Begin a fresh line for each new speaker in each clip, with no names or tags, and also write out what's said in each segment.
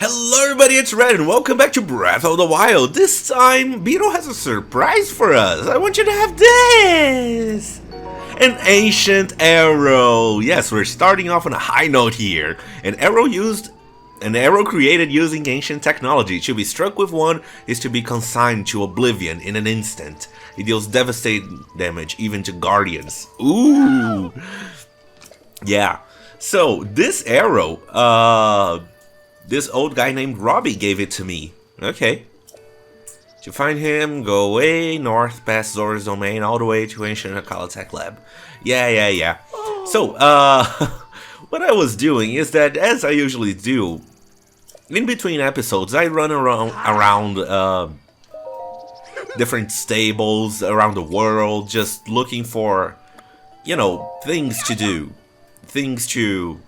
Hello everybody, it's Red and welcome back to Breath of the Wild. This time, Beetle has a surprise for us. I want you to have this! An ancient arrow. Yes, we're starting off on a high note here. An arrow created using ancient technology. To be struck with one is to be consigned to oblivion in an instant. It deals devastating damage even to guardians. Ooh! Yeah. So, this arrow, this old guy named Robbie gave it to me. Okay. To find him, go way north past Zora's domain, all the way to ancient Akala Tech Lab. Yeah. So, what I was doing is that, as I usually do, in between episodes, I run around different stables around the world, just looking for, things to do. Things to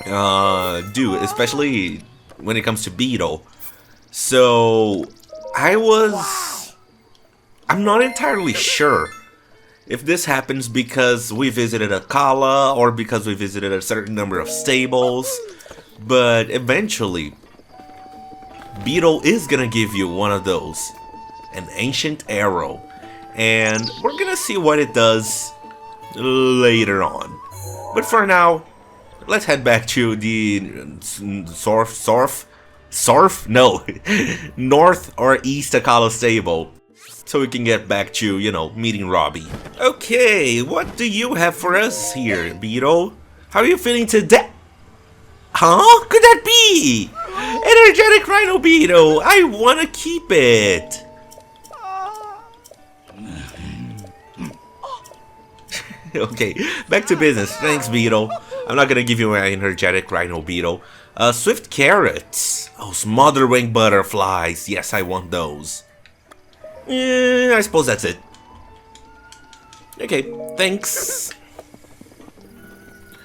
do, especially when it comes to Beetle. So I'm not entirely sure if this happens because we visited Akala or because we visited a certain number of stables, but eventually Beetle is gonna give you one of those, an ancient arrow, and we're gonna see what it does later on. But for now, let's head back to the North or East Akala stable, so we can get back to, meeting Robbie. Okay, what do you have for us here, Beetle? How are you feeling today? Huh? Could that be? Energetic Rhino Beetle! I wanna keep it! Okay, back to business. Thanks, Beetle. I'm not gonna give you my energetic Rhino Beetle. Swift carrots. Oh, smother wing butterflies. Yes, I want those. I suppose that's it. Okay, thanks.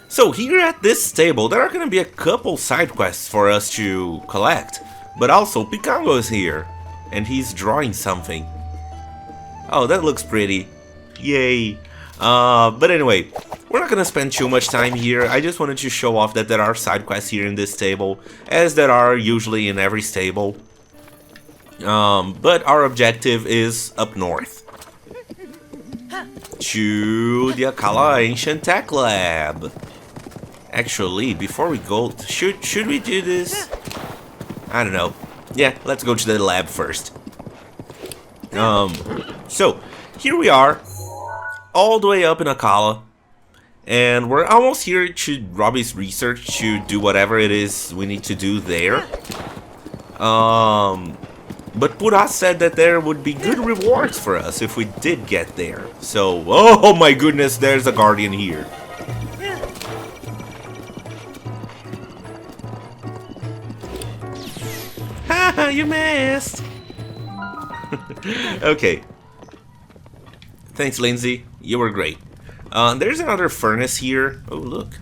So, here at this stable, there are gonna be a couple side quests for us to collect. But also, Picango is here. And he's drawing something. Oh, that looks pretty. Yay. But anyway, we're not gonna spend too much time here. I just wanted to show off that there are side quests here in this stable, as there are usually in every stable. But our objective is up north, to the Akala Ancient Tech Lab. Actually, before we go, should we do this? I don't know. Yeah, let's go to the lab first. So, here we are, all the way up in Akala, and we're almost here to Robbie's research to do whatever it is we need to do there. But Pura said that there would be good rewards for us if we did get there. So, oh my goodness, there's a guardian here. Haha, you missed. Okay. Thanks, Lindsay. You were great. There's another furnace here. Oh, look.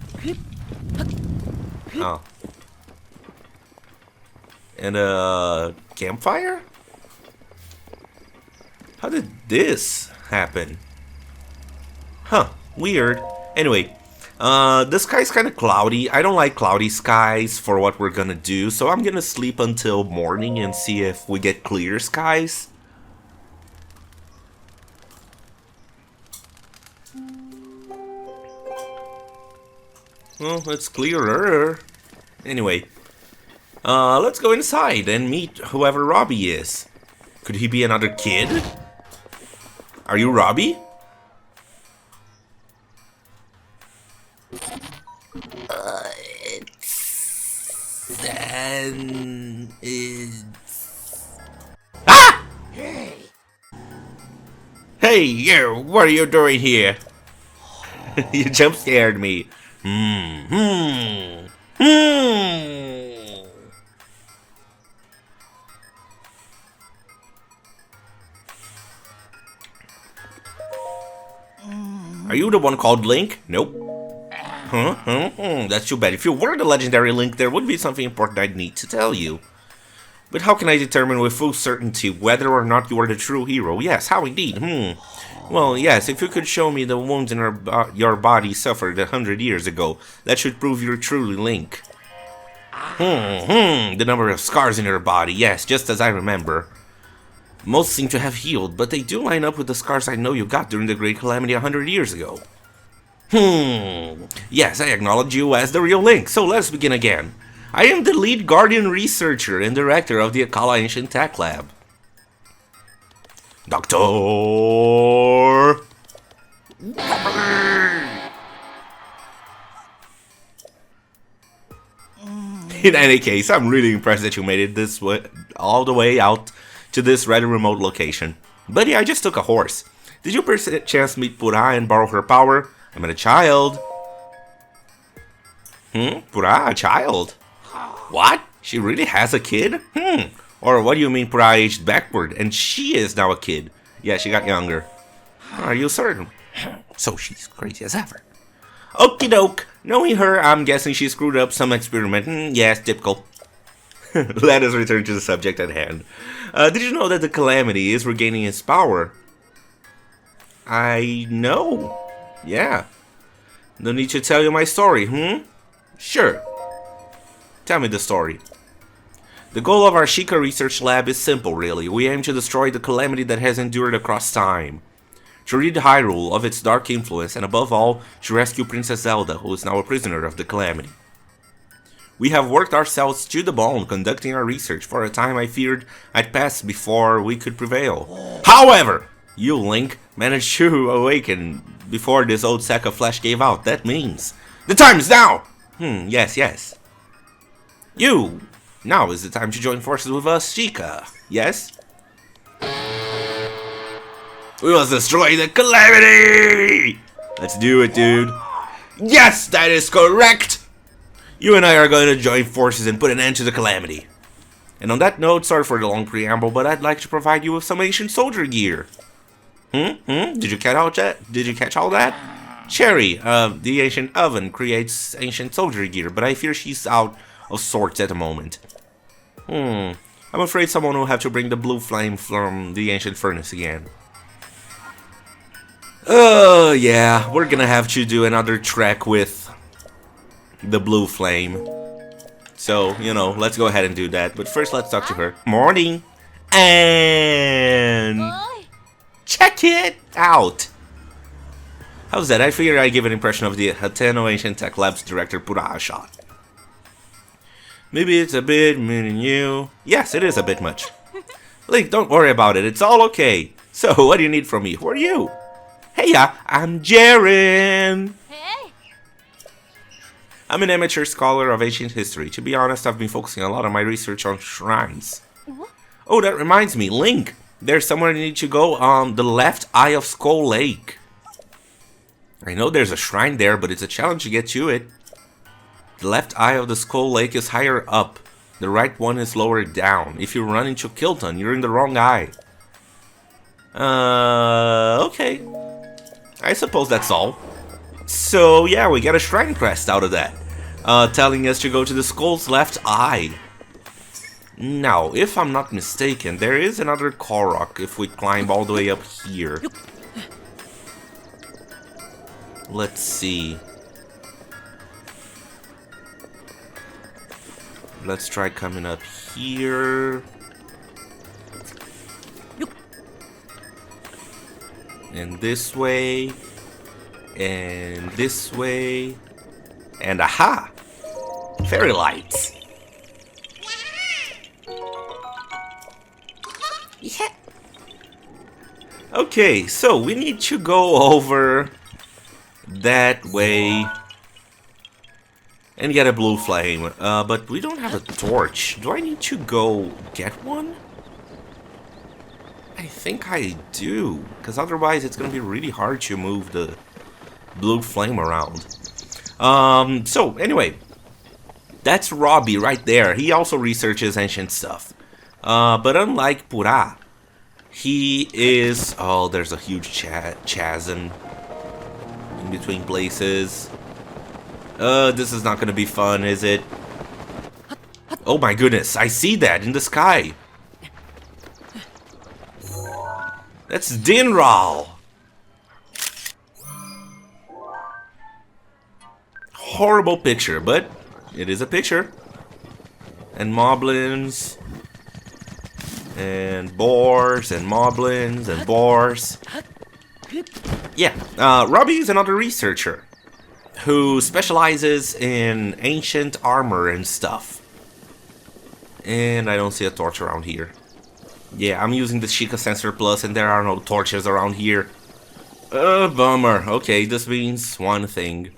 Oh. And a campfire? How did this happen? Huh, weird. Anyway, the sky's kind of cloudy. I don't like cloudy skies for what we're gonna do, so I'm gonna sleep until morning and see if we get clear skies. Well, it's clearer. Anyway, let's go inside and meet whoever Robbie is. Could he be another kid? Are you Robbie? Ah! Hey, you! What are you doing here? You jump scared me. Are you the one called Link? Nope. That's too bad. If you were the legendary Link, there would be something important I'd need to tell you. But how can I determine with full certainty whether or not you are the true hero? Yes, how indeed? Well, yes, if you could show me the wounds in your body suffered 100 years ago, that should prove you're truly Link. The number of scars in your body, yes, just as I remember. Most seem to have healed, but they do line up with the scars I know you got during the Great Calamity 100 years ago. Yes, I acknowledge you as the real Link, so let's begin again. I am the lead Guardian researcher and director of the Akala Ancient Tech Lab. Doctor! In any case, I'm really impressed that you made it this way, all the way out to this rather remote location. But yeah, I just took a horse. Did you per chance meet Pura and borrow her power? I met a child. Pura, a child? What? She really has a kid? Or what do you mean Pura aged backward and she is now a kid? Yeah, she got younger. Are you certain? So she's crazy as ever. Okie doke. Knowing her, I'm guessing she screwed up some experiment. Yes, typical. Let us return to the subject at hand. Did you know that the Calamity is regaining its power? I know. Yeah. No need to tell you my story, Sure. Tell me the story. The goal of our Sheikah research lab is simple, really. We aim to destroy the calamity that has endured across time. To rid Hyrule of its dark influence, and above all, to rescue Princess Zelda, who is now a prisoner of the calamity. We have worked ourselves to the bone conducting our research. For a time I feared I'd pass before we could prevail. However, you, Link, managed to awaken before this old sack of flesh gave out. That means the time is now! Yes. You! Now is the time to join forces with us, Sheikah. Yes? We must destroy the calamity! Let's do it, dude. Yes, that is correct! You and I are going to join forces and put an end to the calamity. And on that note, sorry for the long preamble, but I'd like to provide you with some ancient soldier gear. Did you catch all that? Cherry, the ancient oven, creates ancient soldier gear, but I fear she's out of sorts at the moment. I'm afraid someone will have to bring the blue flame from the ancient furnace again. Yeah, we're gonna have to do another trek with the blue flame. So, you know, let's go ahead and do that. But first, let's talk to her. Morning! And check it out! How's that? I figured I'd give an impression of the Hateno Ancient Tech Lab's director, Pura a shot. Maybe it's a bit meaning you. Yes, it is a bit much. Link, don't worry about it. It's all okay. So, what do you need from me? Who are you? Hey, I'm Jaren.
Hey.
I'm an amateur scholar of ancient history. To be honest, I've been focusing a lot of my research on shrines. Oh, that reminds me, Link. There's somewhere you need to go on the left eye of Skull Lake. I know there's a shrine there, but it's a challenge to get to it. The left eye of the Skull Lake is higher up. The right one is lower down. If you run into Kilton, you're in the wrong eye. Okay. I suppose that's all. So, yeah, we got a shrine crest out of that. Telling us to go to the Skull's left eye. Now, if I'm not mistaken, there is another Korok if we climb all the way up here. Let's see. Let's try coming up here. And this way. And this way. And aha! Fairy lights. Yeah. Okay, so we need to go over that way and get a blue flame. But we don't have a torch. Do I need to go get one? I think I do, because otherwise it's going to be really hard to move the blue flame around. So anyway, that's Robbie right there. He also researches ancient stuff. But unlike Pura, he is... Oh, there's a huge chasm in between places. This is not going to be fun, is it? Oh my goodness, I see that in the sky. That's Dinral. Horrible picture, but it is a picture. And moblins. And boars, and moblins, and boars. Yeah, Robbie is another researcher who specializes in ancient armor and stuff. And I don't see a torch around here. Yeah, I'm using the Sheikah Sensor Plus and there are no torches around here. Bummer. Okay, this means one thing.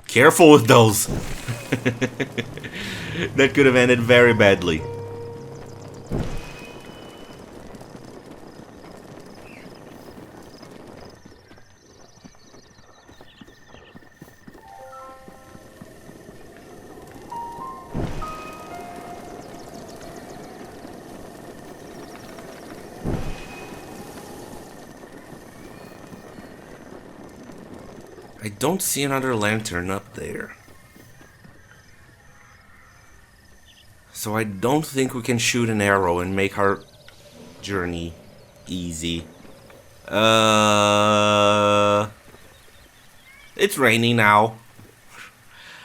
Careful with those. That could have ended very badly. I don't see another lantern up there. So I don't think we can shoot an arrow and make our journey easy. It's raining now.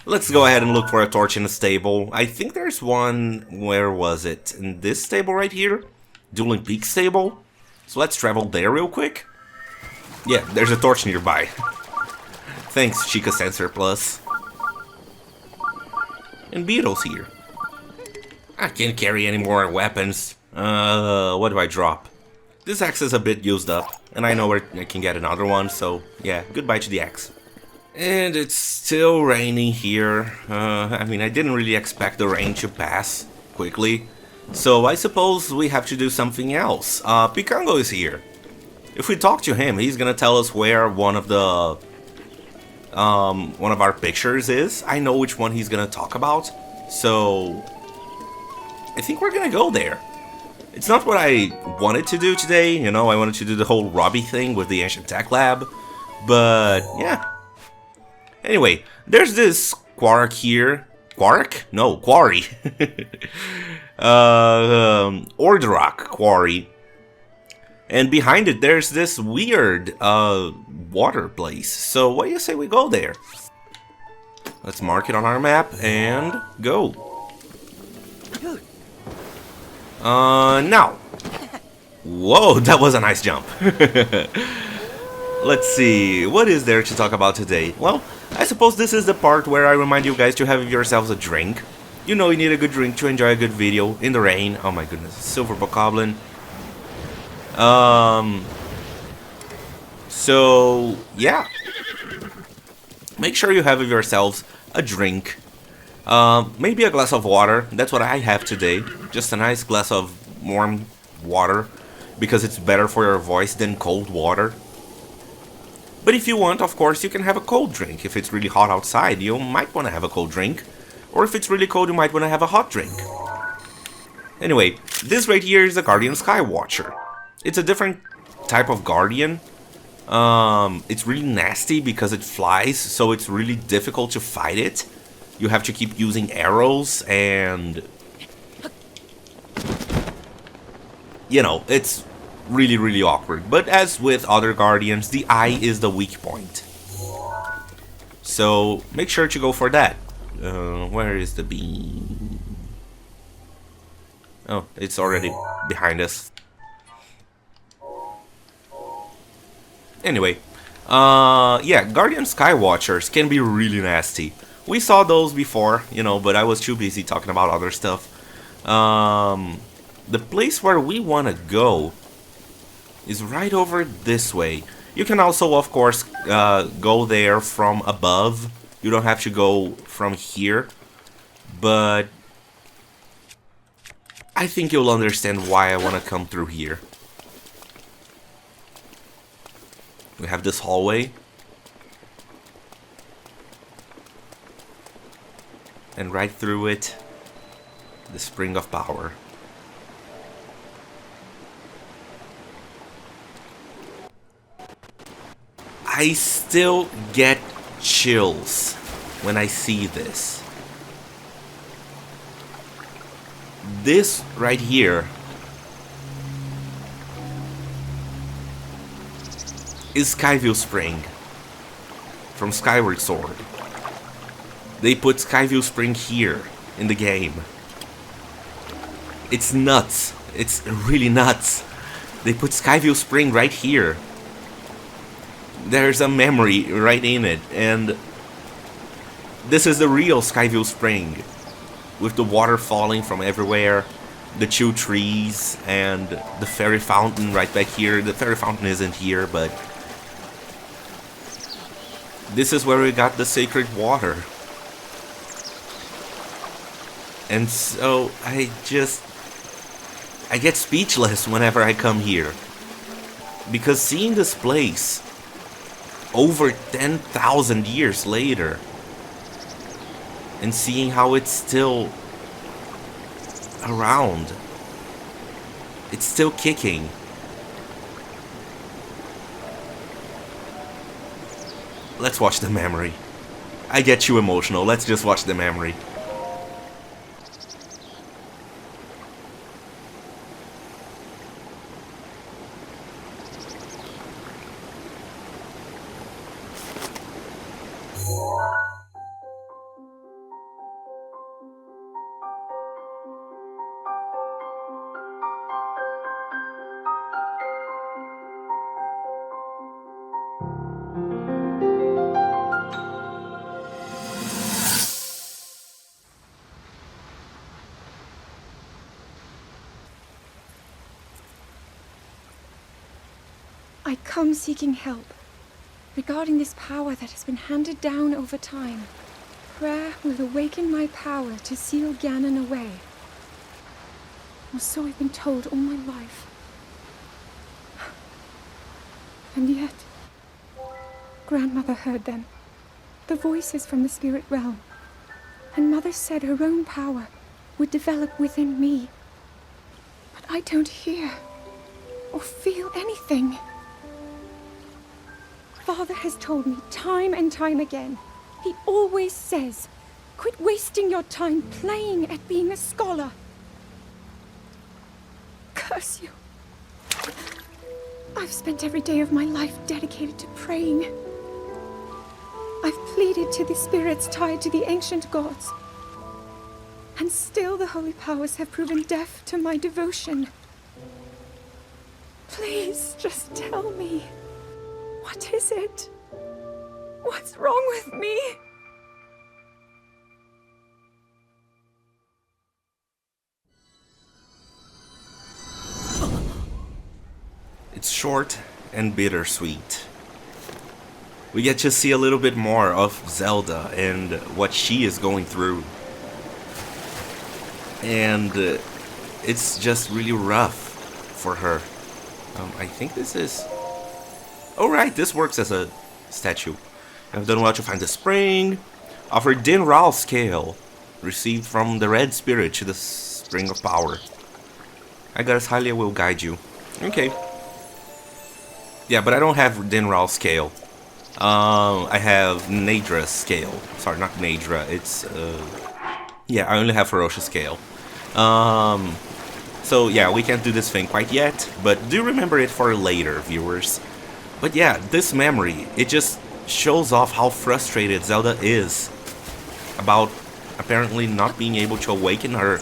Let's go ahead and look for a torch in the stable. I think there's one, where was it? In this stable right here? Dueling Peak stable? So let's travel there real quick. Yeah, there's a torch nearby. Thanks, Sheikah Sensor Plus. And Beetle's here. I can't carry any more weapons. What do I drop? This axe is a bit used up, and I know where I can get another one, so yeah, goodbye to the axe. And it's still raining here. I mean, I didn't really expect the rain to pass quickly, so I suppose we have to do something else. Picango is here. If we talk to him, he's gonna tell us where one of our pictures is. I know which one he's gonna talk about, so I think we're gonna go there. It's not what I wanted to do today, you know, I wanted to do the whole Robbie thing with the Ancient Tech Lab, but yeah. Anyway, there's this quark here. Quark? No, quarry. Ordrock quarry. And behind it, there's this weird water place. So what do you say we go there? Let's mark it on our map and go. Now. Whoa, that was a nice jump. Let's see, what is there to talk about today? Well, I suppose this is the part where I remind you guys to have yourselves a drink. You know you need a good drink to enjoy a good video in the rain. Oh my goodness, Silver Bokoblin. So, yeah. Make sure you have yourselves a drink. Maybe a glass of water. That's what I have today. Just a nice glass of warm water. Because it's better for your voice than cold water. But if you want, of course, you can have a cold drink. If it's really hot outside, you might want to have a cold drink. Or if it's really cold, you might want to have a hot drink. Anyway, this right here is the Guardian Skywatcher. It's a different type of Guardian. It's really nasty because it flies, so it's really difficult to fight it. You have to keep using arrows and... you know, it's really, really awkward. But as with other Guardians, the eye is the weak point. So make sure to go for that. Where is the beam? Oh, it's already behind us. Anyway, yeah, Guardian Skywatchers can be really nasty. We saw those before, you know, but I was too busy talking about other stuff. The place where we want to go is right over this way. You can also, of course, go there from above. You don't have to go from here. But I think you'll understand why I want to come through here. We have this hallway. And right through it, the Spring of Power. I still get chills when I see this. This right here is Skyview Spring from Skyward Sword. They put Skyview Spring here in the game. It's nuts. It's really nuts. They put Skyview Spring right here. There's a memory right in it, and this is the real Skyview Spring, with the water falling from everywhere, the 2 trees, and the fairy fountain right back here. The fairy fountain isn't here, but this is where we got the sacred water. And so I get speechless whenever I come here, because seeing this place over 10,000 years later and seeing how it's still around, it's still kicking. Let's watch the memory. I get you emotional. Let's just watch the memory.
I come seeking help regarding this power that has been handed down over time. Prayer will awaken my power to seal Ganon away. Or so I've been told all my life. And yet, Grandmother heard them, the voices from the spirit realm, and Mother said her own power would develop within me. But I don't hear or feel anything. Father has told me time and time again. He always says, quit wasting your time playing at being a scholar. Curse you. I've spent every day of my life dedicated to praying. I've pleaded to the spirits tied to the ancient gods. And still the holy powers have proven deaf to my devotion. Please, just tell me. What is it? What's wrong with me?
It's short and bittersweet. We get to see a little bit more of Zelda and what she is going through. And it's just really rough for her. I think this is... Oh right, this works as a statue. I've done well to find the spring. Offer Din Ral scale. Received from the red spirit to the spring of power. I guess Hylia will guide you. Okay. Yeah, but I don't have Din Ral scale. I have Nadra's scale. Sorry, not Nadra. It's yeah, I only have Ferocious scale. So yeah, we can't do this thing quite yet, but do remember it for later, viewers. But yeah, this memory, it just shows off how frustrated Zelda is about apparently not being able to awaken her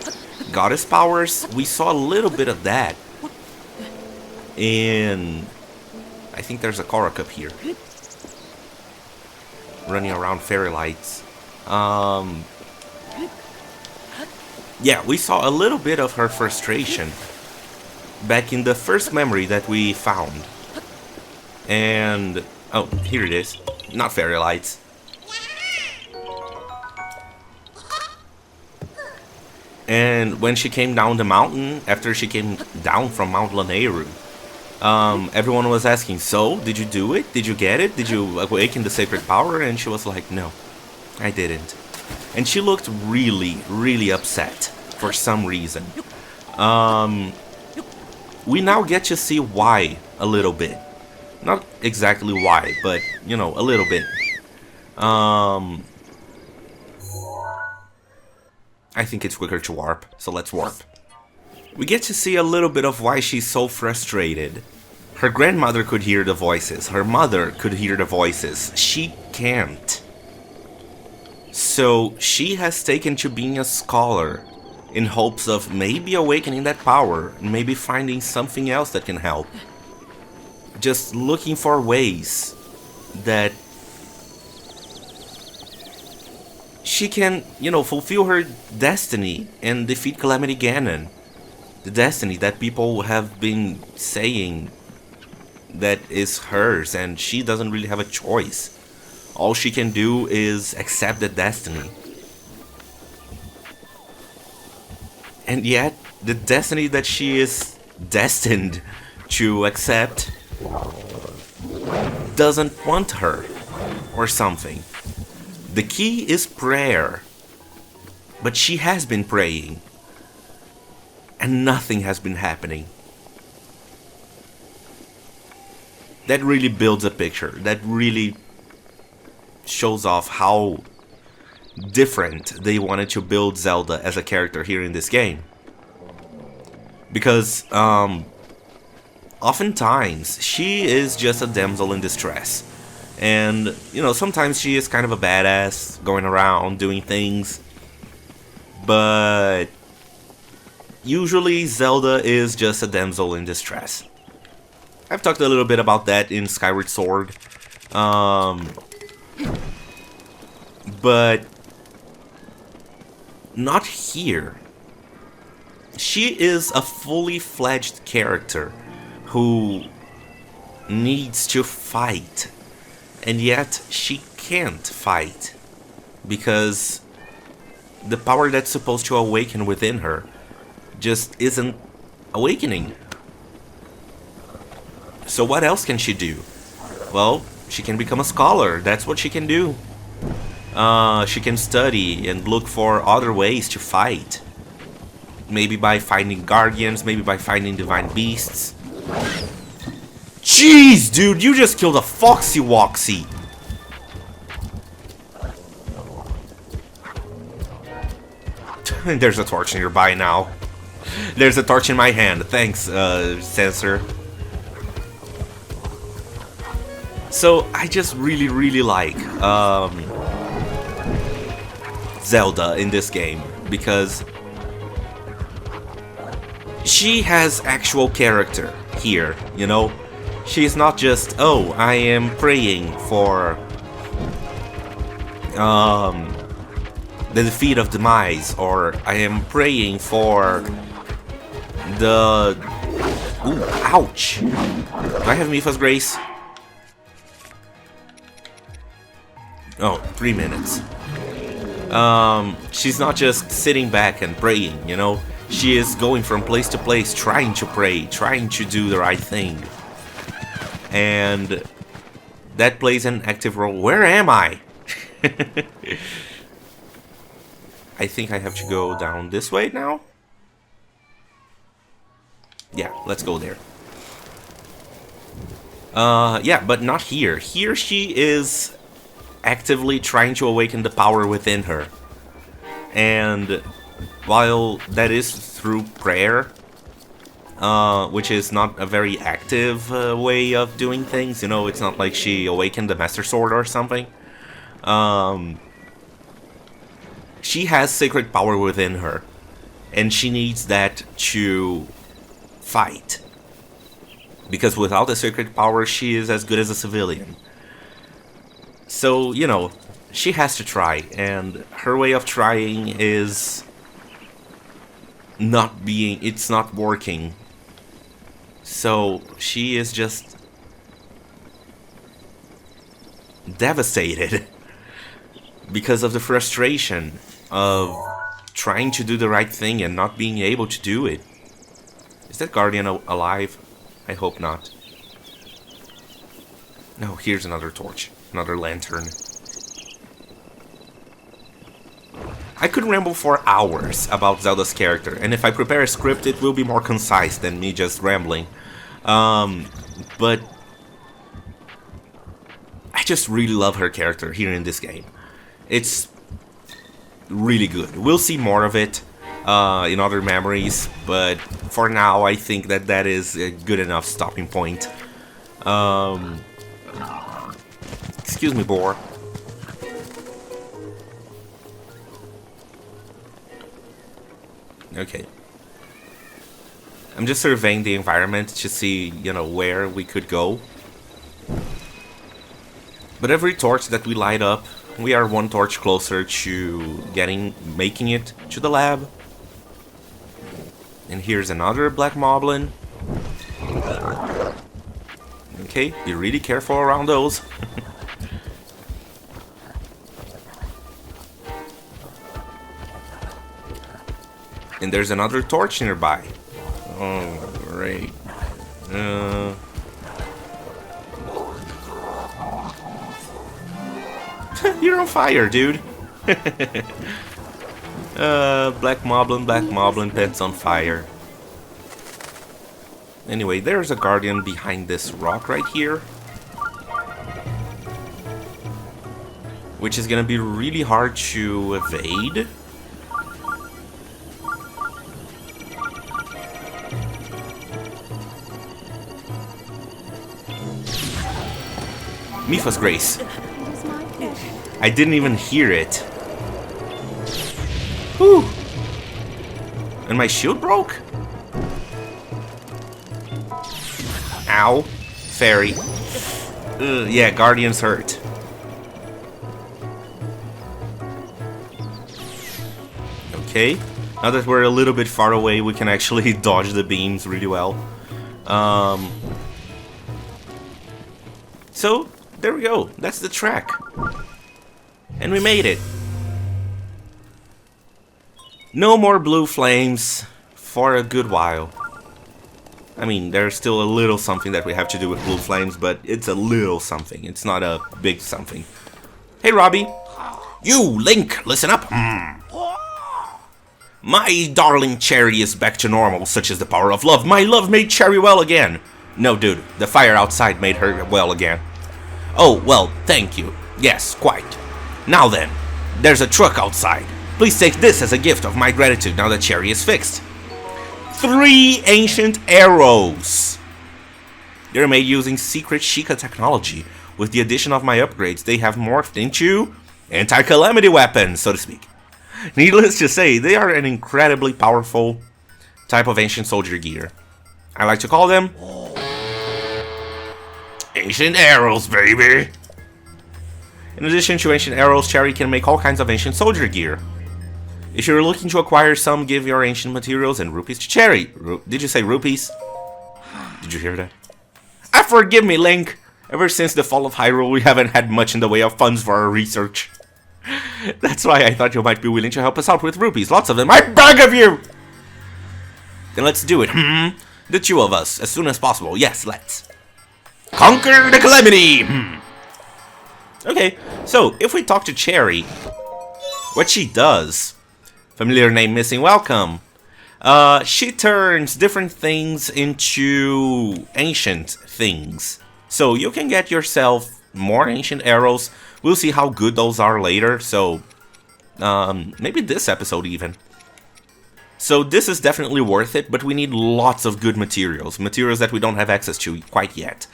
goddess powers. We saw a little bit of that in... I think there's a Korra Cup here. Running around fairy lights. Yeah, we saw a little bit of her frustration back in the first memory that we found. And... oh, here it is. Not fairy lights. And when she came down the mountain, after she came down from Mount Lanayru, everyone was asking, so, did you do it? Did you get it? Did you awaken the sacred power? And she was like, no, I didn't. And she looked really, really upset for some reason. We now get to see why a little bit. Not exactly why, but, you know, a little bit. I think it's quicker to warp, so let's warp. We get to see a little bit of why she's so frustrated. Her grandmother could hear the voices. Her mother could hear the voices. She can't. So she has taken to being a scholar in hopes of maybe awakening that power, maybe finding something else that can help. Just looking for ways that she can, you know, fulfill her destiny and defeat Calamity Ganon. The destiny that people have been saying that is hers, and she doesn't really have a choice. All she can do is accept the destiny. And yet, the destiny that she is destined to accept doesn't want her, or something. The key is prayer. But she has been praying, and nothing has been happening. That really builds a picture. That really shows off how different they wanted to build Zelda as a character here in this game. Because, oftentimes, she is just a damsel in distress. And, you know, sometimes she is kind of a badass, going around, doing things. But usually Zelda is just a damsel in distress. I've talked a little bit about that in Skyward Sword. But not here. She is a fully fledged character who needs to fight. And yet she can't fight. Because the power that's supposed to awaken within her just isn't awakening. So what else can she do? Well, she can become a scholar. That's what she can do. She can study and look for other ways to fight. Maybe by finding guardians, maybe by finding divine beasts. Jeez, dude, you just killed a Foxy Woxy. There's a torch nearby now. There's a torch in my hand. Thanks, sensor. So, I just really like Zelda in this game, because she has actual character here, you know? She's not just, oh, I am praying for the defeat of Demise, or I am praying for the... Ooh, ouch! Do I have Mipha's Grace? Oh, 3 minutes. She's not just sitting back and praying, you know? She is going from place to place, trying to pray, trying to do the right thing. And that plays an active role. Where am I? I think I have to go down this way now. Yeah, let's go there. Yeah, but not here. Here she is actively trying to awaken the power within her. And while that is through prayer, which is not a very active way of doing things, you know, it's not like she awakened the Master Sword or something. She has sacred power within her, and she needs that to fight. Because without the sacred power, she is as good as a civilian. So, you know, she has to try, and her way of trying is it's not working. So, she is just devastated because of the frustration of trying to do the right thing and not being able to do it. Is that Guardian alive? I hope not. No, here's another torch. Another lantern. I could ramble for hours about Zelda's character, and if I prepare a script, it will be more concise than me just rambling. But I just really love her character here in this game. It's really good. We'll see more of it in other memories, but for now, I think that that is a good enough stopping point. Excuse me, boar. Okay. I'm just surveying the environment to see, you know, where we could go. But every torch that we light up, we are one torch closer to making it to the lab. And here's another black moblin. Okay, be really careful around those. And there's another torch nearby. Oh, great. You're on fire, dude. Black moblin, pets on fire. Anyway, there's a guardian behind this rock right here. Which is gonna be really hard to evade. Mifa's Grace. I didn't even hear it. Whew. And my shield broke? Ow. Fairy. Yeah, Guardian's hurt. Okay. Now that we're a little bit far away, we can actually dodge the beams really well. So, there we go. That's the track. And we made it. No more blue flames for a good while. I mean, there's still a little something that we have to do with blue flames, but it's a little something. It's not a big something. Hey, Robbie. You, Link, listen up. My darling Cherry is back to normal, such as the power of love. My love made Cherry well again. No, dude, the fire outside made her well again. Oh, well, thank you. Yes, quite. Now then, there's a truck outside. Please take this as a gift of my gratitude now that Cherry is fixed. 3 ancient arrows. They're made using secret Sheikah technology. With the addition of my upgrades, they have morphed into anti-calamity weapons, so to speak. Needless to say, they are an incredibly powerful type of ancient soldier gear. I like to call them ancient arrows, baby. In addition to ancient arrows, Cherry can make all kinds of ancient soldier gear. If you're looking to acquire some, give your ancient materials and rupees to Cherry. Did you say rupees? Did you hear that? Forgive me, Link. Ever since the fall of Hyrule, we haven't had much in the way of funds for our research. That's why I thought you might be willing to help us out with rupees. Lots of them. I beg of you! Then let's do it. The 2 of us, as soon as possible. Yes, let's. Conquer the calamity! Okay, so if we talk to Cherry, what she does, familiar name missing, welcome. She turns different things into ancient things. So you can get yourself more ancient arrows. We'll see how good those are later, so maybe this episode even. So this is definitely worth it, but we need lots of good materials. Materials that we don't have access to quite yet.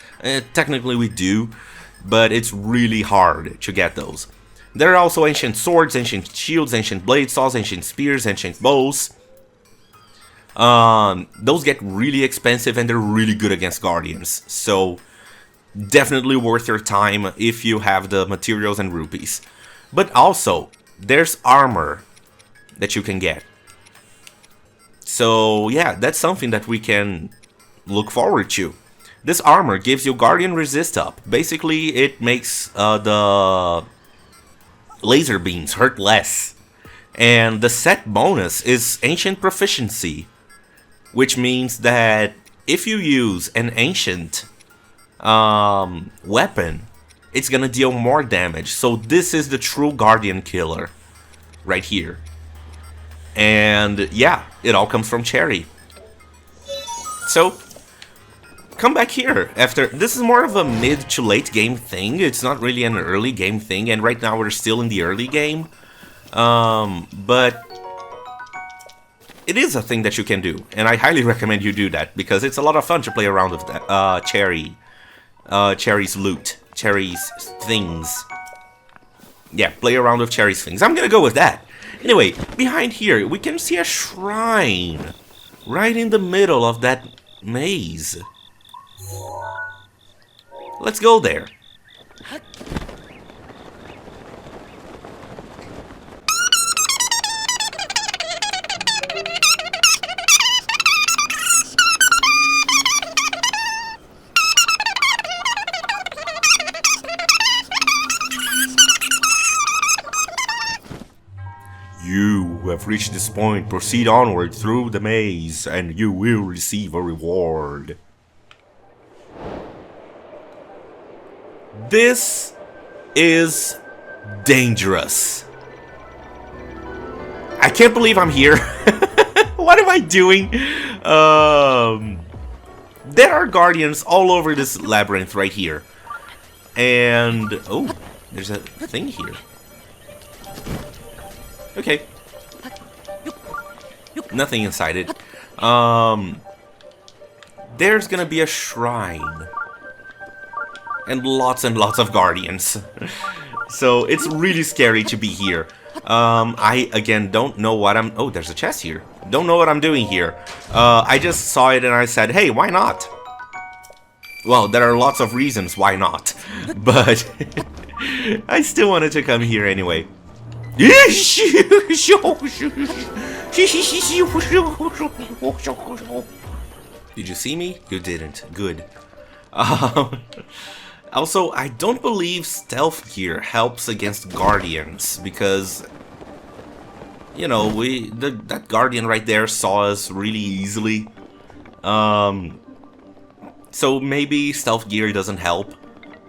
Technically we do, but it's really hard to get those. There are also ancient swords, ancient shields, ancient blade saws, ancient spears, ancient bows. Those get really expensive and they're really good against guardians. So definitely worth your time if you have the materials and rupees. But also, there's armor that you can get. So yeah, that's something that we can look forward to. This armor gives you Guardian Resist up. Basically, it makes the laser beams hurt less. And the set bonus is Ancient Proficiency, which means that if you use an ancient weapon, it's gonna deal more damage. So this is the true Guardian killer right here. And yeah, it all comes from Cherry. So come back here after. This is more of a mid to late game thing. It's not really an early game thing, and right now we're still in the early game. But it is a thing that you can do, and I highly recommend you do that because it's a lot of fun to play around with that Cherry's loot, Cherry's things. Yeah, play around with Cherry's things. I'm gonna go with that. Anyway, behind here, we can see a shrine. Right in the middle of that maze. Let's go there. You have reached this point. Proceed onward through the maze, and you will receive a reward. This is dangerous. I can't believe I'm here. What am I doing? There are guardians all over this labyrinth right here. And, oh, there's a thing here. Okay. Nothing inside it. There's gonna be a shrine. And lots of guardians. So it's really scary to be here. I, again, don't know what I'm... Oh, there's a chest here. Don't know what I'm doing here. I just saw it and I said, hey, why not? Well, there are lots of reasons why not. But I still wanted to come here anyway. Did you see me? You didn't. Good. Also, I don't believe stealth gear helps against guardians because, you know, that guardian right there saw us really easily. So maybe stealth gear doesn't help.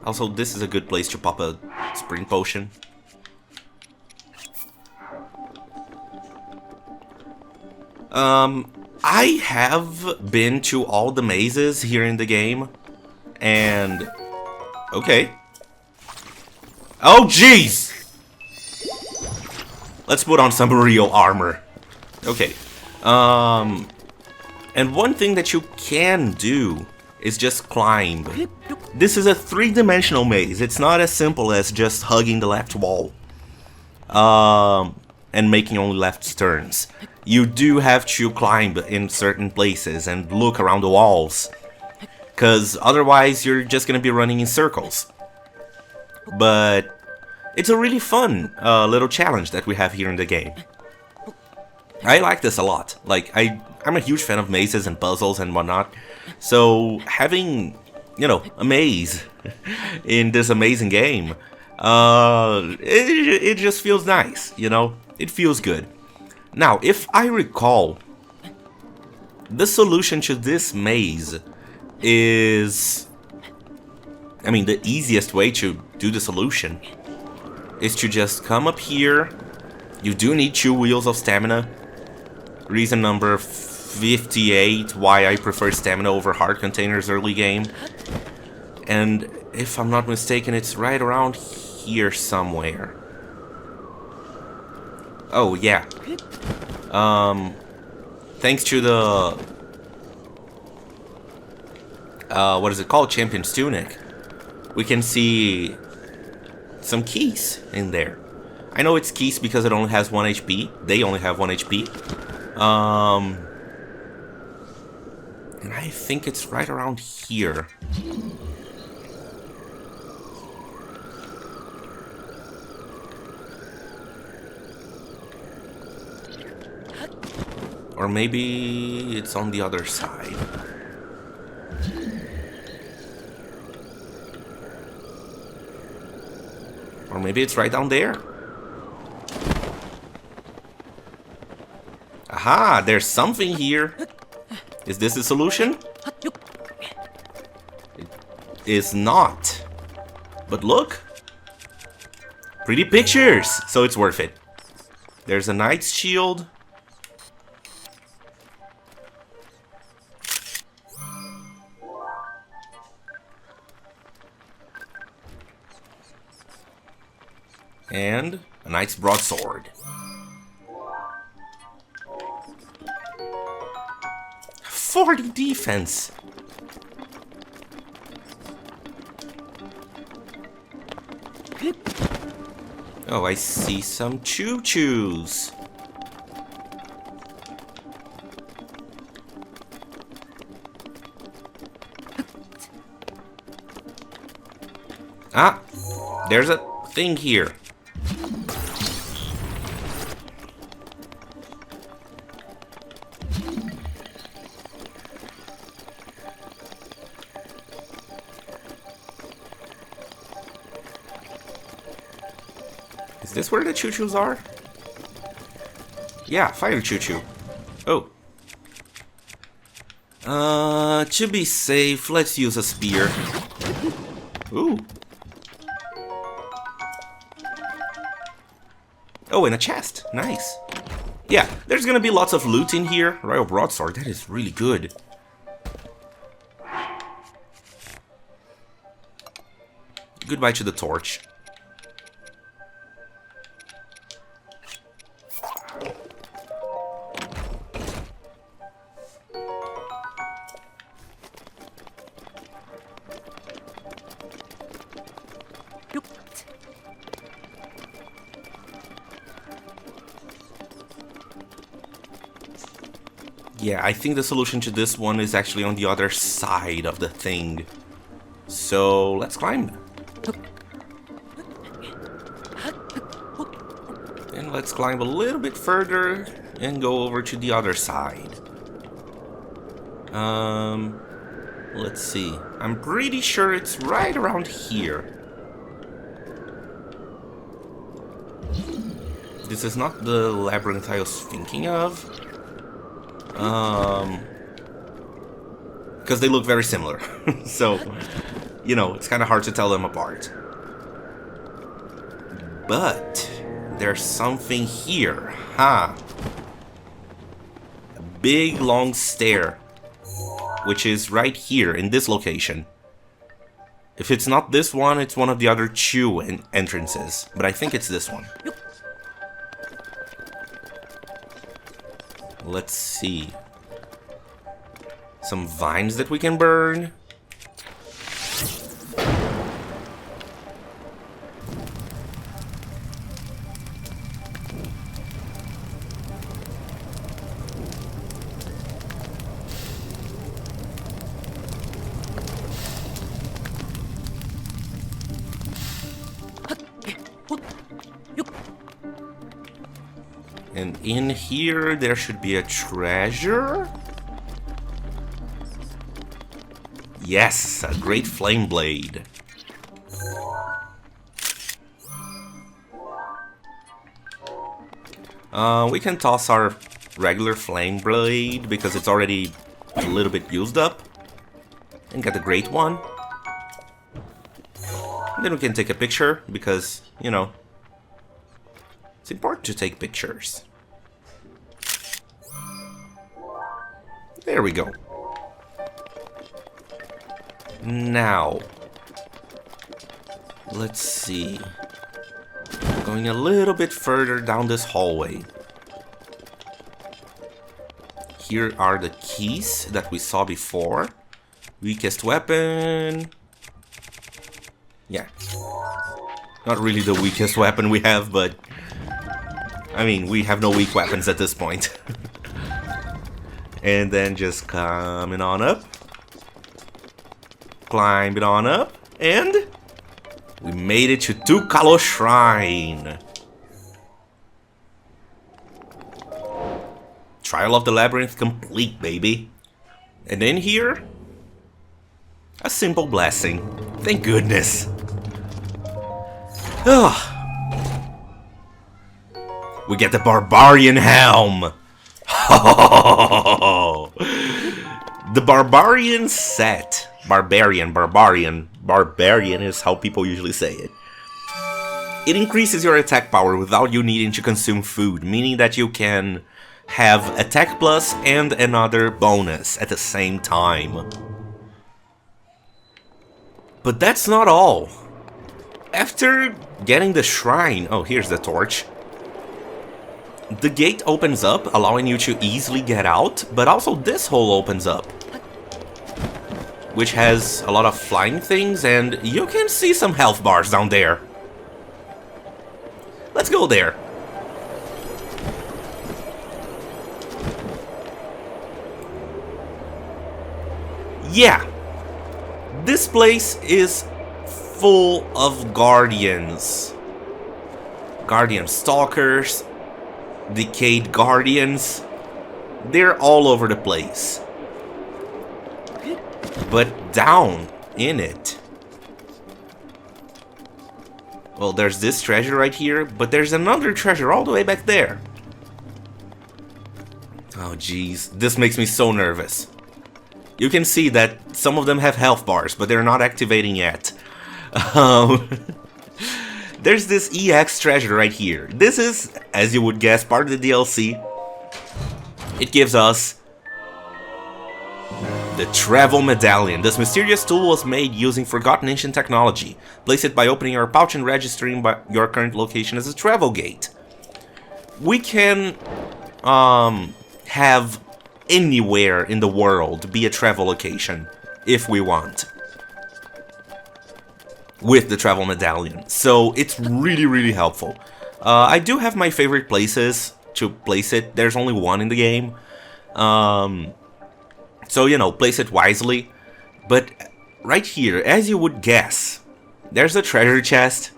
Also, this is a good place to pop a spring potion. I have been to all the mazes here in the game, and okay. Oh jeez! Let's put on some real armor. Okay. And one thing that you can do is just climb. This is a three-dimensional maze. It's not as simple as just hugging the left wall. And making only left turns. You do have to climb in certain places and look around the walls, because otherwise you're just gonna be running in circles. But it's a really fun little challenge that we have here in the game. I like this a lot. Like, I'm a huge fan of mazes and puzzles and whatnot, so having, you know, a maze in this amazing game, it just feels nice, you know? It feels good. Now, if I recall, the solution to this maze is... I mean, the easiest way to do the solution is to just come up here. You do need 2 wheels of stamina. Reason number 58 why I prefer stamina over heart containers early game. And if I'm not mistaken, it's right around here somewhere. Oh, yeah. Thanks to the... what is it called? Champion's Tunic. We can see some keys in there. I know it's keys because it only has 1 HP. They only have 1 HP. And I think it's right around here. Or maybe it's on the other side. Or maybe it's right down there. Aha, there's something here. Is this the solution? It is not. But look. Pretty pictures, so it's worth it. There's a knight's shield. And a knight's broadsword. 40 defense. Oh, I see some choo-choos. Ah, there's a thing here. Is this where the choo-choos are? Yeah, fire choo-choo. Oh. To be safe, let's use a spear. Ooh. Oh, and a chest. Nice. Yeah, there's gonna be lots of loot in here. Royal Broadsword, that is really good. Goodbye to the torch. Yeah, I think the solution to this one is actually on the other side of the thing. So, let's climb. And let's climb a little bit further and go over to the other side. Let's see. I'm pretty sure it's right around here. This is not the labyrinth I was thinking of. Because they look very similar. So, you know, it's kind of hard to tell them apart. But there's something here, huh? A big long stair, which is right here in this location. If it's not this one, it's one of the other two entrances, but I think it's this one. Let's see. Some vines that we can burn. And in here, there should be a treasure? Yes, a great flame blade. We can toss our regular flame blade because it's already a little bit used up. And get the great one. And then we can take a picture because, you know, it's important to take pictures. There we go. Now, let's see. Going a little bit further down this hallway. Here are the keys that we saw before. Weakest weapon. Yeah. Not really the weakest weapon we have, but I mean, we have no weak weapons at this point. And then just coming on up. Climbing on up. And we made it to Tukalo Shrine. Trial of the Labyrinth complete, baby. And in here, a simple blessing. Thank goodness. We get the Barbarian Helm. The Barbarian set. Barbarian is how people usually say it. It increases your attack power without you needing to consume food, meaning that you can have attack plus and another bonus at the same time. But that's not all. After getting the shrine... Oh, here's the torch. The gate opens up, allowing you to easily get out, but also this hole opens up, which has a lot of flying things, and you can see some health bars down there. Let's go there. Yeah, this place is full of guardians. Guardian stalkers, decayed guardians. They're all over the place. But down in it, well, there's this treasure right here, but there's another treasure all the way back there. Oh jeez, this makes me so nervous. You can see that some of them have health bars, but they're not activating yet. There's this EX treasure right here. This is, as you would guess, part of the DLC. It gives us the Travel Medallion. This mysterious tool was made using forgotten ancient technology. Place it by opening your pouch and registering by your current location as a travel gate. We can have anywhere in the world be a travel location if we want with the Travel Medallion. So it's really helpful. I do have my favorite places to place it. There's only one in the game. So, you know, place it wisely. But right here, as you would guess, there's a treasure chest.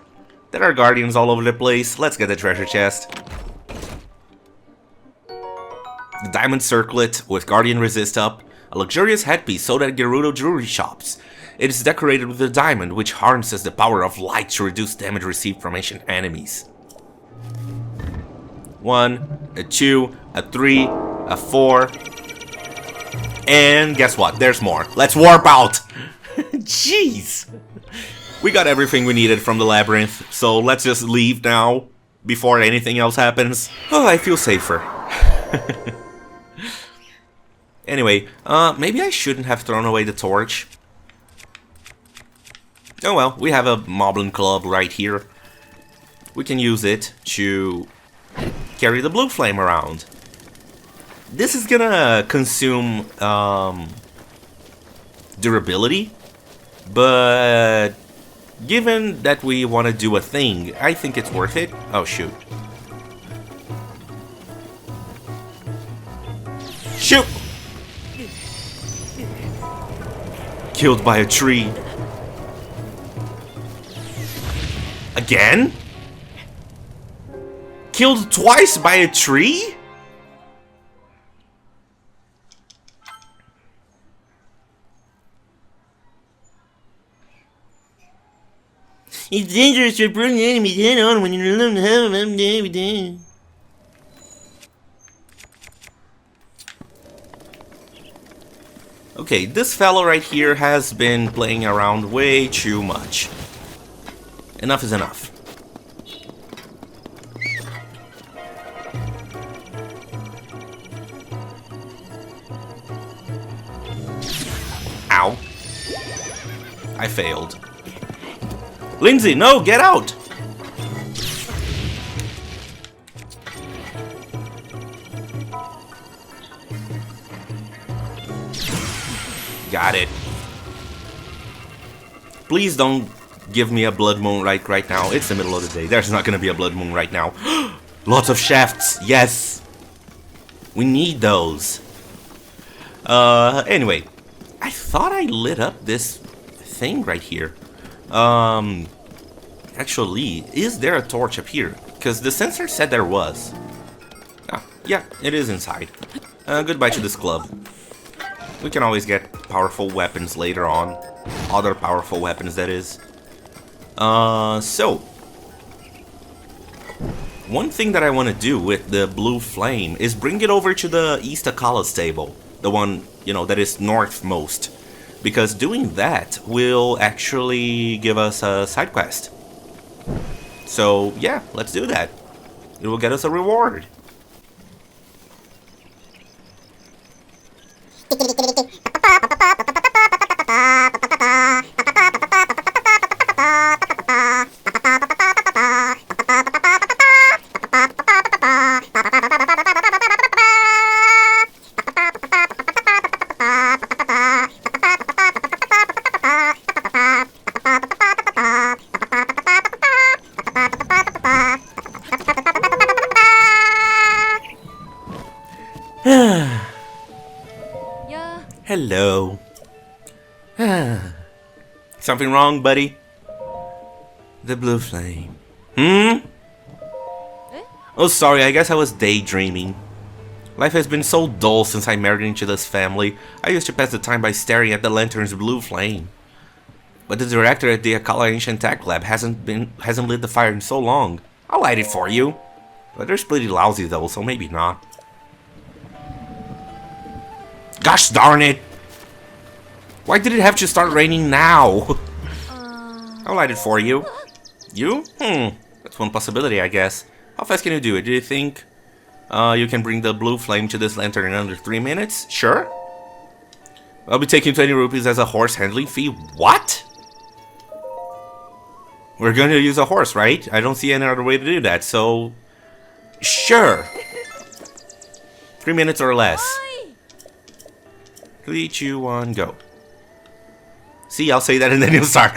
There are guardians all over the place. Let's get the treasure chest. The diamond circlet with guardian resist up. A luxurious headpiece sold at Gerudo jewelry shops. It is decorated with a diamond which harnesses the power of light to reduce damage received from ancient enemies. 1, a 2, a 3, a 4... And guess what? There's more. Let's warp out! Jeez! We got everything we needed from the labyrinth, so let's just leave now, before anything else happens. Oh, I feel safer. Anyway, maybe I shouldn't have thrown away the torch. Oh well, we have a Moblin Club right here. We can use it to carry the blue flame around. This is gonna consume durability, but given that we want to do a thing, I think it's worth it. Oh shoot. Shoot! Killed by a tree. Again? Killed twice by a tree? It's dangerous to approach the enemies head on when you're alone to have them every day. Okay, this fellow right here has been playing around way too much. Enough is enough. Ow. I failed. Lindsay, no, get out! Got it. Please don't give me a blood moon right now. It's the middle of the day. There's not gonna be a blood moon right now. Lots of shafts, yes! We need those. Anyway. I thought I lit up this thing right here. Actually, is there a torch up here? Because the sensor said there was. Ah, yeah, it is inside. Goodbye to this club. We can always get powerful weapons later on. Other powerful weapons, that is. So. One thing that I want to do with the blue flame is bring it over to the East Akala stable. The one, you know, that is northmost. Because doing that will actually give us a side quest. So, yeah, let's do that. It will get us a reward.
Yeah.
Hello. Something wrong, buddy? The blue flame. Oh, sorry, I guess I was daydreaming. Life has been so dull since I married into this family. I used to pass the time by staring at the lantern's blue flame. But the director at the Akala Ancient Tech Lab hasn't lit the fire in so long. I'll light it for you. But they're pretty lousy though, so maybe not. Gosh darn it! Why did it have to start raining now? I'll light it for you. You? That's one possibility, I guess. How fast can you do it? Do you think you can bring the blue flame to this lantern in under 3 minutes? Sure. I'll be taking 20 rupees as a horse handling fee. What? We're going to use a horse, right? I don't see any other way to do that, so... Sure. 3 minutes or less. 3, 2, 1, go. See, I'll say that and then you'll start.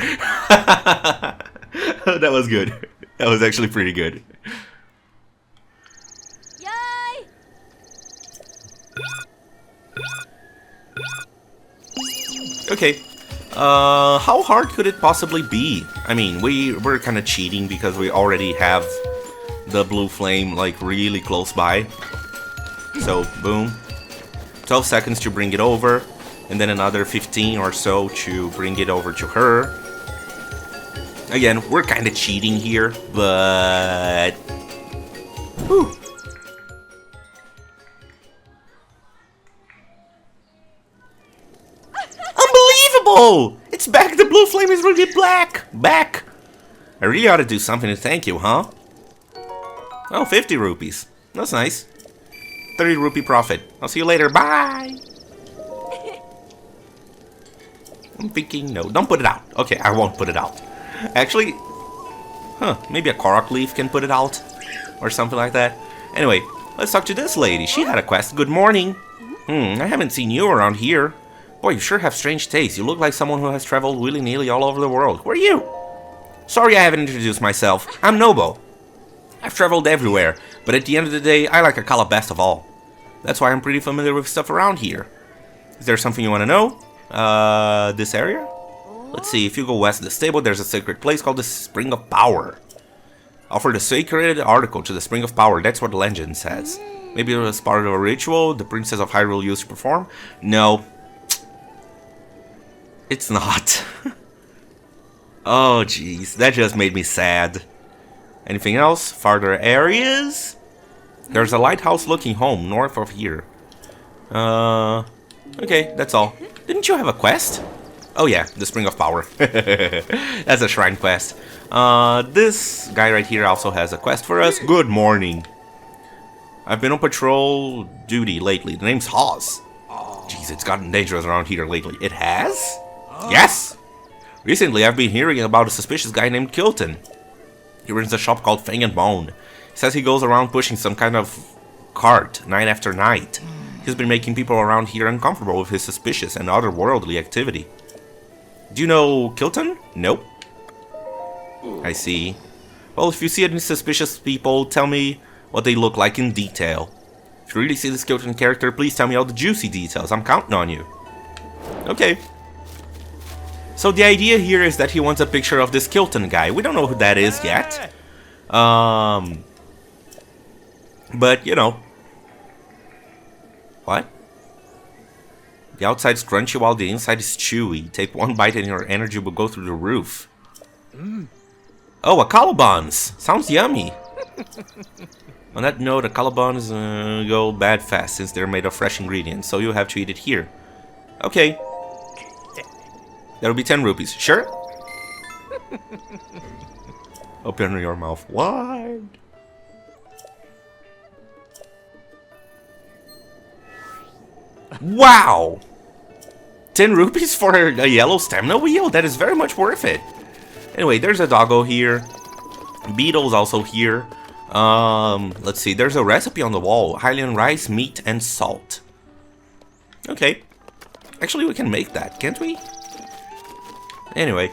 That was good. That was actually pretty good.
Yay!
Okay. How hard could it possibly be? I mean, we're kind of cheating because we already have the blue flame like really close by. So, boom. 12 seconds to bring it over, and then another 15 or so to bring it over to her. Again, we're kind of cheating here, but... Whew. Unbelievable! It's back! The blue flame is really back! I really ought to do something to thank you, huh? Oh, 50 rupees. That's nice. 30 rupee profit. I'll see you later. Bye! I'm thinking, no, don't put it out. Okay, I won't put it out. Actually, maybe a Korok leaf can put it out. Or something like that. Anyway, let's talk to this lady. She had a quest. Good morning. I haven't seen you around here. Boy, you sure have strange taste. You look like someone who has traveled willy-nilly all over the world. Who are you? Sorry I haven't introduced myself. I'm Nobo. I've traveled everywhere, but at the end of the day, I like Akala best of all. That's why I'm pretty familiar with stuff around here. Is there something you want to know? This area? Let's see, if you go west of the stable, there's a sacred place called the Spring of Power. Offer the sacred article to the Spring of Power, that's what the legend says. Maybe it was part of a ritual the Princess of Hyrule used to perform? No. It's not. Oh jeez, that just made me sad. Anything else? Farther areas? There's a lighthouse looking home north of here. Okay, that's all. Didn't you have a quest? Oh yeah, the Spring of Power. That's a shrine quest. This guy right here also has a quest for us. Good morning. I've been on patrol duty lately. The name's Hawes. Jeez, it's gotten dangerous around here lately. It has? Yes! Recently, I've been hearing about a suspicious guy named Kilton. He runs a shop called Fang and Bone. He says he goes around pushing some kind of cart night after night. He's been making people around here uncomfortable with his suspicious and otherworldly activity. Do you know Kilton? Nope. I see. Well, if you see any suspicious people, tell me what they look like in detail. If you really see this Kilton character, please tell me all the juicy details. I'm counting on you. Okay. So the idea here is that he wants a picture of this Kilton guy. We don't know who that is yet. But, you know. What? The outside's crunchy while the inside is chewy. Take one bite and your energy will go through the roof. Oh, Akala buns. Sounds yummy. On that note, Akala buns go bad fast since they're made of fresh ingredients, so you'll have to eat it here. Okay. That'll be 10 rupees. Sure? Open your mouth wide. Wow! 10 rupees for a yellow stamina wheel? That is very much worth it. Anyway, there's a doggo here. Beetle's also here. Let's see. There's a recipe on the wall. Hylian rice, meat, and salt. Okay. Actually, we can make that, can't we? Anyway.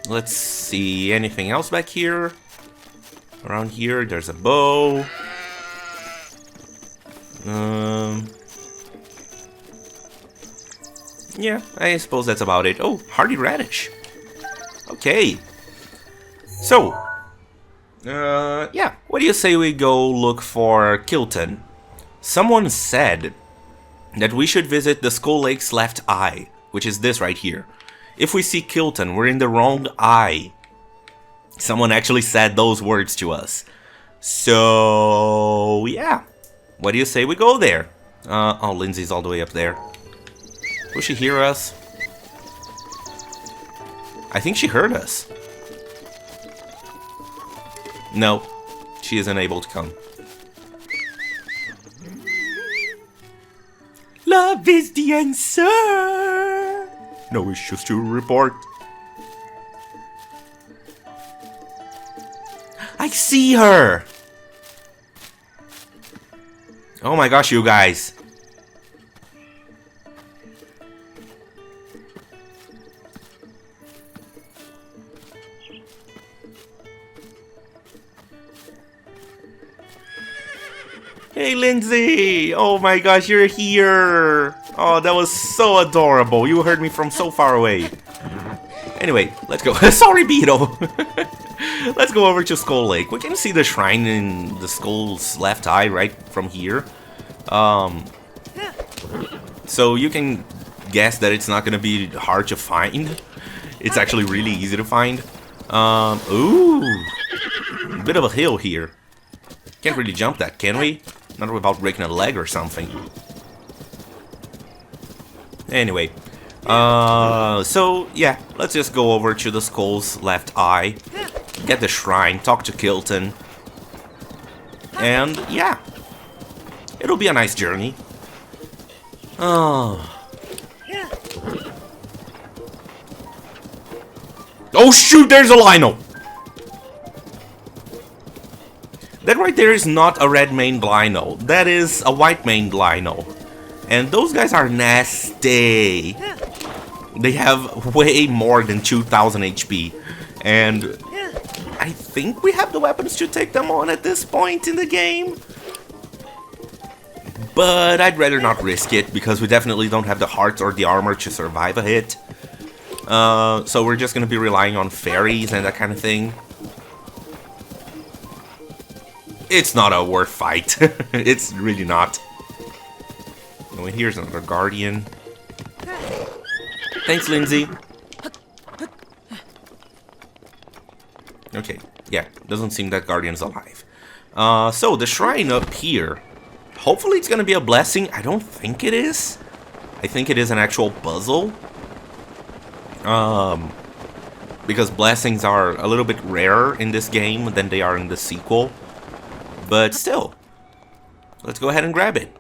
Let's see. Anything else back here? Around here, there's a bow. Yeah, I suppose that's about it. Oh, hardy radish. Okay. So, yeah, what do you say we go look for Kilton? Someone said that we should visit the Skull Lake's left eye, which is this right here. If we see Kilton, we're in the wrong eye. Someone actually said those words to us. So, yeah. What do you say we go there? Oh, Lindsay's all the way up there. Will she hear us? I think she heard us. No, she isn't able to come. Love is the answer. No issues to report. I see her. Oh my gosh, you guys. Hey, Lindsay! Oh my gosh, you're here! Oh, that was so adorable. You heard me from so far away. Anyway, let's go. Sorry, Beetle! Let's go over to Skull Lake. We can see the shrine in the skull's left eye right from here. So you can guess that it's not gonna be hard to find. It's actually really easy to find. Ooh! A bit of a hill here. Can't really jump that, can we? Not without breaking a leg or something. Anyway. So, yeah. Let's just go over to the skull's left eye. Get the shrine. Talk to Kilton. And, yeah. It'll be a nice journey. Oh. Oh shoot, there's a Lino! That right there is not a red maned Lino. That is a white maned Lino. And those guys are nasty. They have way more than 2000 HP. And I think we have the weapons to take them on at this point in the game. But I'd rather not risk it, because we definitely don't have the hearts or the armor to survive a hit. So we're just going to be relying on fairies and that kind of thing. It's not a worth fight. It's really not. Oh, and here's another guardian. Thanks, Lindsay. Okay, yeah, doesn't seem that guardian's alive. So the shrine up here. Hopefully it's gonna be a blessing. I don't think it is. I think it is an actual puzzle. Because blessings are a little bit rarer in this game than they are in the sequel. But still, let's go ahead and grab it.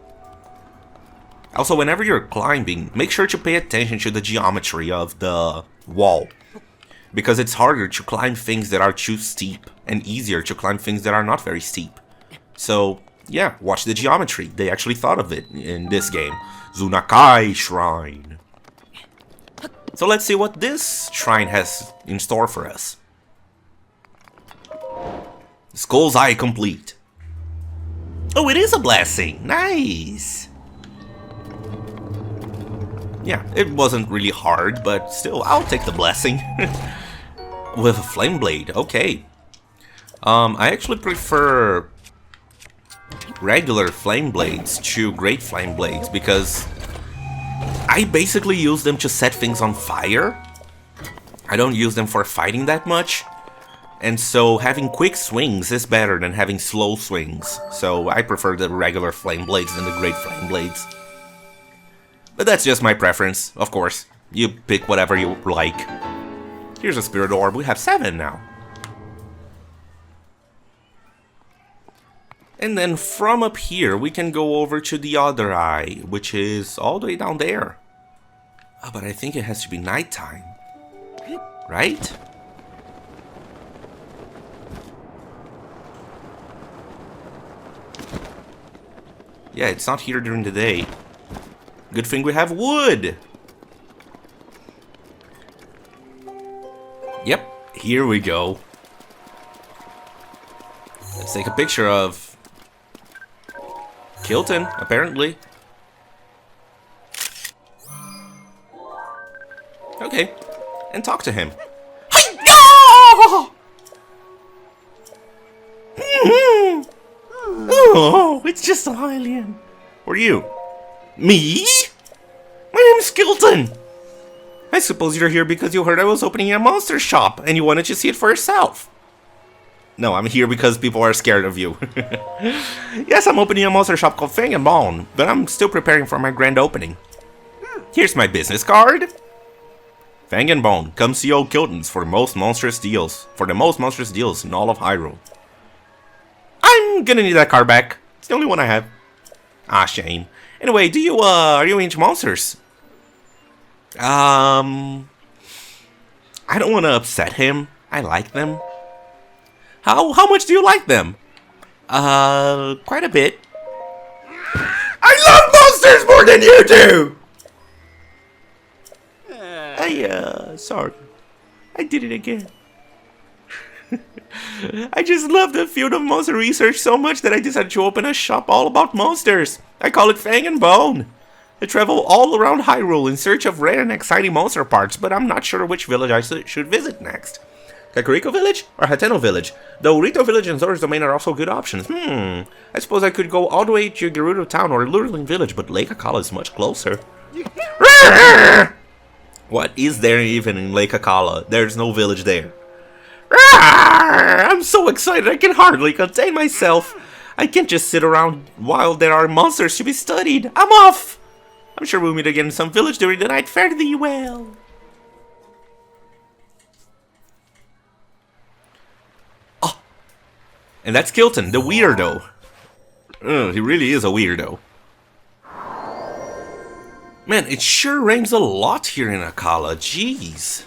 Also, whenever you're climbing, make sure to pay attention to the geometry of the wall. Because it's harder to climb things that are too steep, and easier to climb things that are not very steep. So, yeah, watch the geometry. They actually thought of it in this game. Zunakai Shrine. So let's see what this shrine has in store for us. Skull's Eye complete. Oh, it is a blessing. Nice. Yeah, it wasn't really hard, but still, I'll take the blessing. With a flame blade, okay. I actually prefer regular flame blades to great flame blades because I basically use them to set things on fire. I don't use them for fighting that much. And so having quick swings is better than having slow swings. So I prefer the regular flame blades than the great flame blades. But that's just my preference, of course. You pick whatever you like. Here's a spirit orb. We have 7 now. And then from up here, we can go over to the other eye, which is all the way down there. Oh, but I think it has to be nighttime. Right? Yeah, it's not here during the day. Good thing we have wood! Yep, here we go. Let's take a picture of Kilton, apparently. and talk to him. Oh, it's just a Hylian. Who are you? Me? My name's Skilton. I suppose you're here because you heard I was opening a monster shop and you wanted to see it for yourself. No, I'm here because people are scared of you. Yes, I'm opening a monster shop called Fang and Bone, but I'm still preparing for my grand opening. Here's my business card. Fang and Bone, come see old Kilton's for the most monstrous deals. In all of Hyrule. I'm gonna need that card back. It's the only one I have. Ah, shame. Anyway, are you into monsters? I don't want to upset him. I like them. How much do you like them? Quite a bit. I love monsters more than you do! Sorry. I did it again. I just love the field of monster research so much that I decided to open a shop all about monsters. I call it Fang and Bone. I travel all around Hyrule in search of rare and exciting monster parts, but I'm not sure which village I should visit next. Kakariko Village or Hateno Village? Though Rito Village and Zora's Domain are also good options. I suppose I could go all the way to Gerudo Town or Lurling Village, but Lake Akala is much closer. What is there even in Lake Akala? There's no village there. I'm so excited I can hardly contain myself. I can't just sit around while there are monsters to be studied. I'm off! I'm sure we'll meet again in some village during the night. Fare thee well. Oh, and that's Kilton, the weirdo. He really is a weirdo. Man, it sure rains a lot here in Akala. Jeez.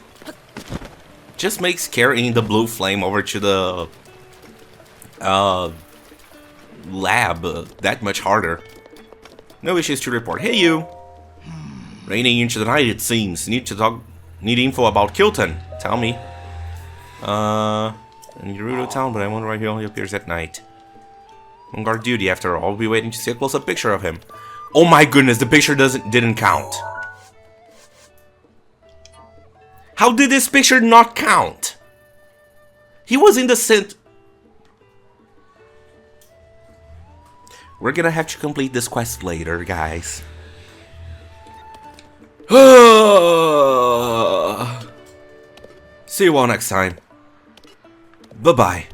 Just makes carrying the blue flame over to the lab that much harder. No issues to report. Hey, you. Raining into the night, it seems. Need info about Kilton. Tell me. In Gerudo Town, but I wonder why he only appears at night. On guard duty, after all. I'll be waiting to see a close-up picture of him. Oh my goodness, the picture didn't count. How did this picture not count? He was in the center. We're gonna have to complete this quest later, guys. See you all next time. Bye-bye.